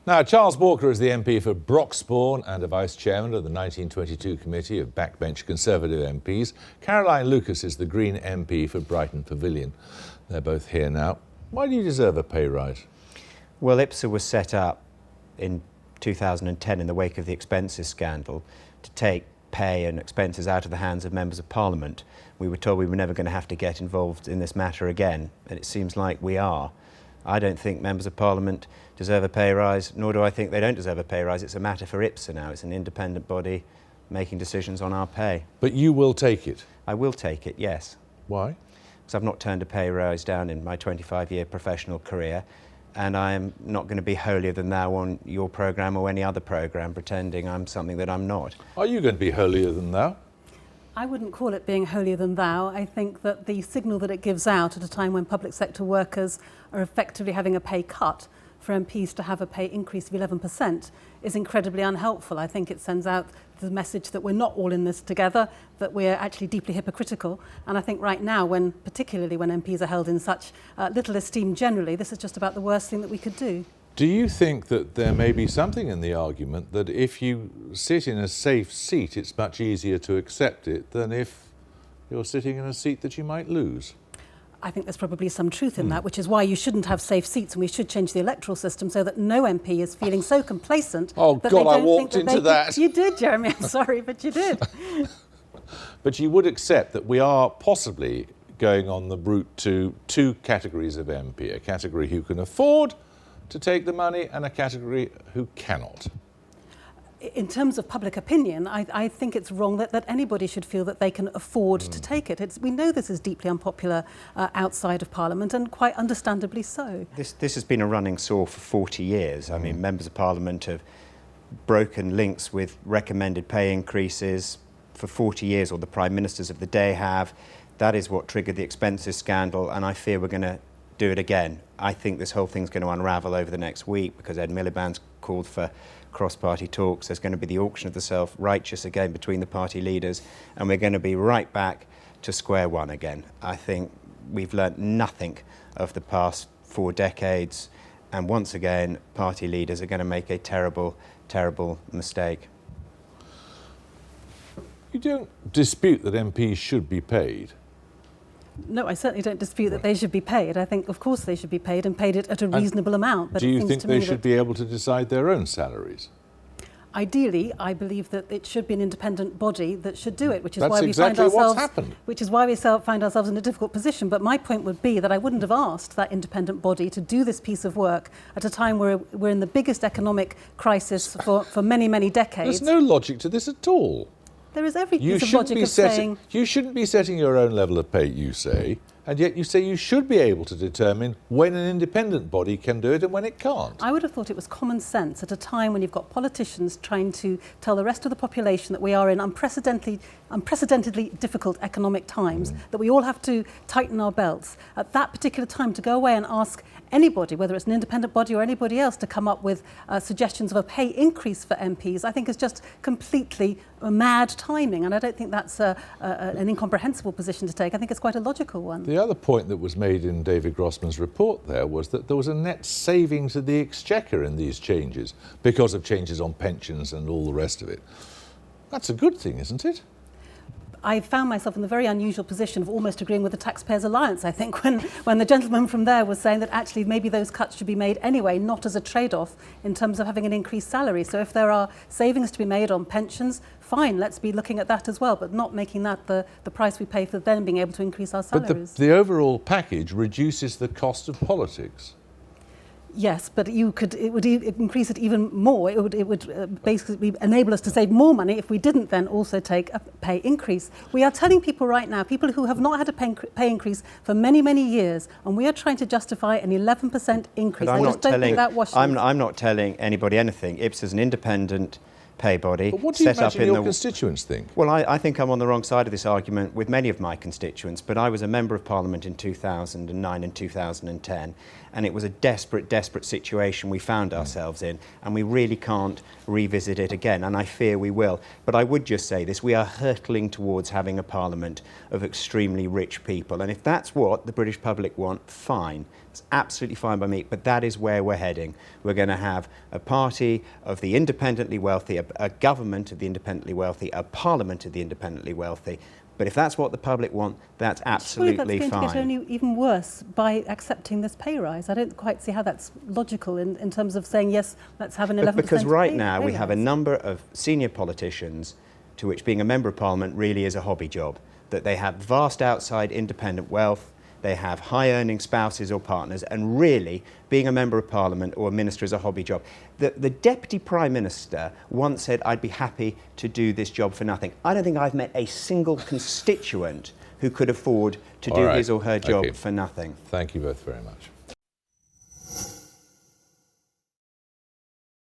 Now, Charles Walker is the MP for Broxbourne and a Vice-Chairman of the 1922 Committee of Backbench Conservative MPs. Caroline Lucas is the Green MP for Brighton Pavilion. They're both here now. Why do you deserve a pay rise? Well, IPSA was set up in 2010 in the wake of the expenses scandal to take pay and expenses out of the hands of members of Parliament. We were told we were never going to have to get involved in this matter again, and it seems like we are. I don't think members of Parliament deserve a pay rise, nor do I think they don't deserve a pay rise. It's a matter for IPSA now. It's an independent body making decisions on our pay. But you will take it? I will take it, yes. Why? Because I've not turned a pay rise down in my 25-year professional career, and I am not going to be holier than thou on your programme or any other programme pretending I'm something that I'm not. Are you going to be holier than thou? I wouldn't call it being holier than thou. I think that the signal that it gives out at a time when public sector workers are effectively having a pay cut, for MPs to have a pay increase of 11% is incredibly unhelpful. I think it sends out the message that we're not all in this together, that we're actually deeply hypocritical. And I think right now, particularly when MPs are held in such little esteem generally, this is just about the worst thing that we could do. Do you think that there may be something in the argument that if you sit in a safe seat, it's much easier to accept it than if you're sitting in a seat that you might lose? I think there's probably some truth in that, which is why you shouldn't have safe seats, and we should change the electoral system so that no MP is feeling so complacent. Oh, that God, they I don't walked think into that. You did, Jeremy. I'm sorry, but you did. But you would accept that we are possibly going on the route to two categories of MP, a category who can afford to take the money and a category who cannot. In terms of public opinion, I think it's wrong that anybody should feel that they can afford to take it. We know this is deeply unpopular outside of Parliament, and quite understandably so. This has been a running sore for 40 years. I mean, members of Parliament have broken links with recommended pay increases for 40 years, or the Prime Ministers of the day have. That is what triggered the expenses scandal, and I fear we're going to do it again. I think this whole thing's going to unravel over the next week because Ed Miliband's called for cross-party talks. There's going to be the auction of the self-righteous again between the party leaders, and we're going to be right back to square one again. I think we've learnt nothing of the past 4 decades, and once again, party leaders are going to make a terrible, terrible mistake. You don't dispute that MPs should be paid? No, I certainly don't dispute that they should be paid. I think, of course, they should be paid and paid it at a reasonable amount. But do you think they should be able to decide their own salaries? Ideally, I believe that it should be an independent body that should do it, which is That's why we exactly find ourselves, what's happened. which is why we find ourselves in a difficult position. But my point would be that I wouldn't have asked that independent body to do this piece of work at a time where we're in the biggest economic crisis for many, many decades. There's no logic to this at all. There is every piece of logic of saying... You shouldn't be setting your own level of pay, you say, and yet you say you should be able to determine when an independent body can do it and when it can't. I would have thought it was common sense at a time when you've got politicians trying to tell the rest of the population that we are in unprecedentedly difficult economic times, that we all have to tighten our belts. At that particular time, to go away and ask anybody, whether it's an independent body or anybody else, to come up with suggestions of a pay increase for MPs, I think is just completely mad timing, and I don't think that's an incomprehensible position to take. I think it's quite a logical one. The other point that was made in David Grossman's report there was that there was a net saving to the Exchequer in these changes because of changes on pensions and all the rest of it. That's a good thing, isn't it? I found myself in the very unusual position of almost agreeing with the Taxpayers Alliance, I think, when the gentleman from there was saying that actually maybe those cuts should be made anyway, not as a trade-off in terms of having an increased salary. So if there are savings to be made on pensions, fine, let's be looking at that as well, but not making that the price we pay for then being able to increase our salaries. But the overall package reduces the cost of politics. Yes, but it would increase it even more. It would basically enable us to save more money if we didn't then also take a pay increase. We are telling people right now, people who have not had a pay increase for many, many years, and we are trying to justify an 11% increase. I just don't think that washes. I'm not telling anybody anything. IPSA is an independent pay body. But what do you imagine your constituents think? Well, I think I'm on the wrong side of this argument with many of my constituents, but I was a Member of Parliament in 2009 and 2010, and it was a desperate, desperate situation we found ourselves in, and we really can't revisit it again, and I fear we will. But I would just say this, we are hurtling towards having a Parliament of extremely rich people, and if that's what the British public want, fine. It's absolutely fine by me, but that is where we're heading. We're going to have a party of the independently wealthy, a government of the independently wealthy, a parliament of the independently wealthy. But if that's what the public want, that's absolutely fine. Surely that's going to get only even worse by accepting this pay rise. I don't quite see how that's logical in terms of saying, yes, let's have an 11% Because right pay now we have a rise. number of senior politicians to which being a member of parliament really is a hobby job, that they have vast outside independent wealth, they have high-earning spouses or partners, and really, being a member of parliament or a minister is a hobby job. The Deputy Prime Minister once said, I'd be happy to do this job for nothing. I don't think I've met a single constituent who could afford to do his or her job for nothing. Thank you both very much.